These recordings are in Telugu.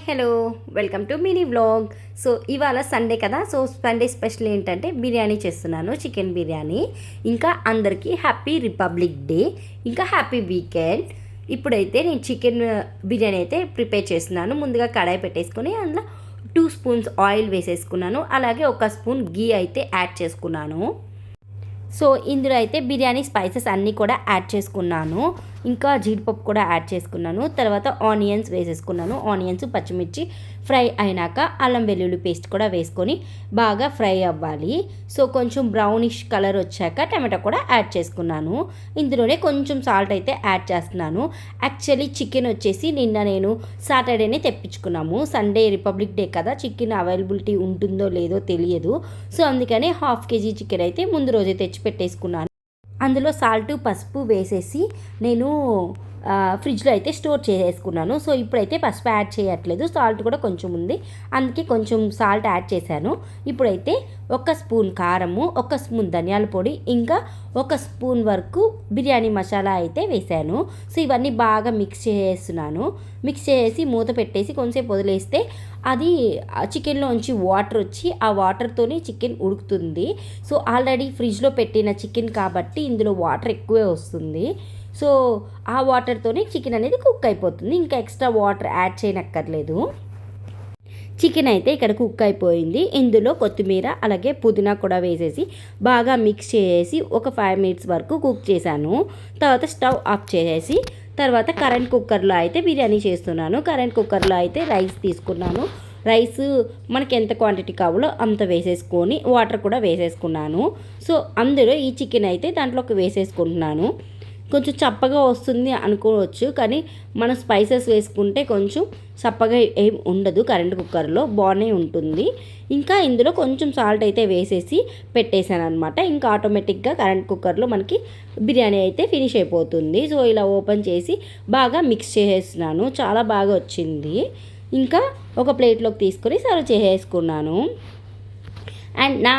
Hello welcome to mini vlog. So ఇవాళ సండే కదా, సో సండే స్పెషల్ ఏంటంటే బిర్యానీ చేస్తున్నాను, చికెన్ బిర్యానీ. ఇంకా అందరికీ హ్యాపీ రిపబ్లిక్ డే, ఇంకా హ్యాపీ వీకెండ్. ఇప్పుడైతే నేను చికెన్ బిర్యానీ అయితే ప్రిపేర్ చేస్తున్నాను. ముందుగా కడాయి పెట్టేసుకొని అందులో 2 స్పూన్స్ ఆయిల్ వేసేసుకున్నాను, అలాగే 1 స్పూన్ గీ అయితే యాడ్ చేసుకున్నాను. సో ఇందులో అయితే బిర్యానీ స్పైసెస్ అన్నీ కూడా యాడ్ చేసుకున్నాను, ఇంకా జీడిపప్పు కూడా యాడ్ చేసుకున్నాను. తర్వాత ఆనియన్స్ వేసేసుకున్నాను. ఆనియన్స్ పచ్చిమిర్చి ఫ్రై అయినాక అల్లం వెల్లుల్లి పేస్ట్ కూడా వేసుకొని బాగా ఫ్రై అవ్వాలి. సో కొంచెం బ్రౌనిష్ కలర్ వచ్చాక టమాటో కూడా యాడ్ చేసుకున్నాను. ఇందులోనే కొంచెం సాల్ట్ అయితే యాడ్ చేస్తున్నాను. యాక్చువల్లీ చికెన్ వచ్చేసి నిన్న నేను సాటర్డేనే తెప్పించుకున్నాము. సండే రిపబ్లిక్ డే కదా, చికెన్ అవైలబిలిటీ ఉంటుందో లేదో తెలియదు. సో అందుకని ½ కేజీ చికెన్ అయితే ముందు రోజే తెచ్చి పెట్టేసుకున్నాను. అందులో సాల్ట్ పసుపు వేసేసి నేను ఫ్రిడ్జ్లో అయితే స్టోర్ చేసేసుకున్నాను. సో ఇప్పుడైతే పసుపు యాడ్ చేయట్లేదు, సాల్ట్ కూడా కొంచెం ఉంది, అందుకే కొంచెం సాల్ట్ యాడ్ చేశాను. ఇప్పుడైతే 1 స్పూన్ కారము, 1 స్పూన్ ధనియాల పొడి, ఇంకా 1 స్పూన్ వరకు బిర్యానీ మసాలా అయితే వేశాను. సో ఇవన్నీ బాగా మిక్స్ చేసేస్తున్నాను. మిక్స్ చేసి మూత పెట్టేసి కొంచెంసేపు వదిలేస్తే అది చికెన్లోంచి వాటర్ వచ్చి ఆ వాటర్తోనే చికెన్ ఉడుకుతుంది. సో ఆల్రెడీ ఫ్రిడ్జ్లో పెట్టిన చికెన్ కాబట్టి ఇందులో వాటర్ ఎక్కువే వస్తుంది. సో ఆ వాటర్తోనే చికెన్ అనేది కుక్ అయిపోతుంది, ఇంకా ఎక్స్ట్రా వాటర్ యాడ్ చేయనక్కర్లేదు. చికెన్ అయితే ఇక్కడ కుక్ అయిపోయింది. ఇందులో కొత్తిమీర అలాగే పుదీనా కూడా వేసేసి బాగా మిక్స్ చేసి ఒక 5 మినిట్స్ వరకు కుక్ చేశాను. తర్వాత స్టవ్ ఆఫ్ చేసేసి తర్వాత కరెంట్ కుక్కర్లో అయితే బిర్యానీ చేస్తున్నాను. కరెంట్ కుక్కర్లో అయితే రైస్ తీసుకున్నాను. రైస్ మనకి ఎంత క్వాంటిటీ కావాలో అంత వేసేసుకొని వాటర్ కూడా వేసేసుకున్నాను. సో అందులో ఈ చికెన్ అయితే దాంట్లోకి వేసేసుకుంటున్నాను. కొంచెం చప్పగా వస్తుంది అనుకోవచ్చు, కానీ మనం స్పైసెస్ వేసుకుంటే కొంచెం చప్పగా ఏం ఉండదు. కరెంట్ కుక్కర్లో బాగానే ఉంటుంది. ఇంకా ఇందులో కొంచెం సాల్ట్ అయితే వేసేసి పెట్టేశాను అనమాట. ఇంకా ఆటోమేటిక్గా కరెంట్ కుక్కర్లో మనకి బిర్యానీ అయితే ఫినిష్ అయిపోతుంది. సో ఇలా ఓపెన్ చేసి బాగా మిక్స్ చేసేస్తున్నాను, చాలా బాగా వచ్చింది. ఇంకా ఒక ప్లేట్లోకి తీసుకొని సర్వ్ చేసేసుకున్నాను. అండ్ నా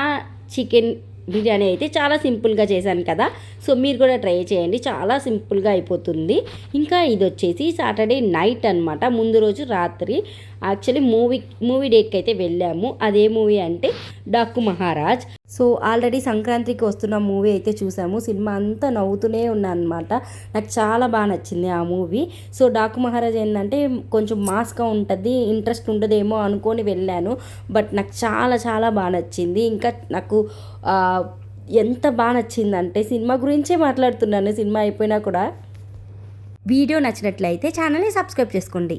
చికెన్ బిర్యానీ అయితే చాలా సింపుల్గా చేశాను కదా, సో మీరు కూడా ట్రై చేయండి, చాలా సింపుల్గా అయిపోతుంది. ఇంకా ఇది వచ్చేసి సాటర్డే నైట్ అనమాట, ముందు రోజు రాత్రి. యాక్చువల్లీ మూవీ డేట్కి అయితే వెళ్ళాము. అదే మూవీ అంటే డాకు మహారాజ్. సో ఆల్రెడీ సంక్రాంతికి వస్తున్న మూవీ అయితే చూసాము. సినిమా అంతా నవ్వుతూనే ఉన్నాను అనమాట. నాకు చాలా బాగా నచ్చింది ఆ మూవీ. సో డాకు మహారాజ్ ఏంటంటే కొంచెం మాస్గా ఉంటుంది, ఇంట్రెస్ట్ ఉండదేమో అనుకొని వెళ్ళాను, బట్ నాకు చాలా చాలా బాగా నచ్చింది. ఇంకా నాకు ఎంత బాగా నచ్చిందంటే సినిమా గురించే మాట్లాడుతున్నాను సినిమా అయిపోయినా కూడా. వీడియో నచ్చినట్లయితే ఛానల్ని సబ్స్క్రైబ్ చేసుకోండి.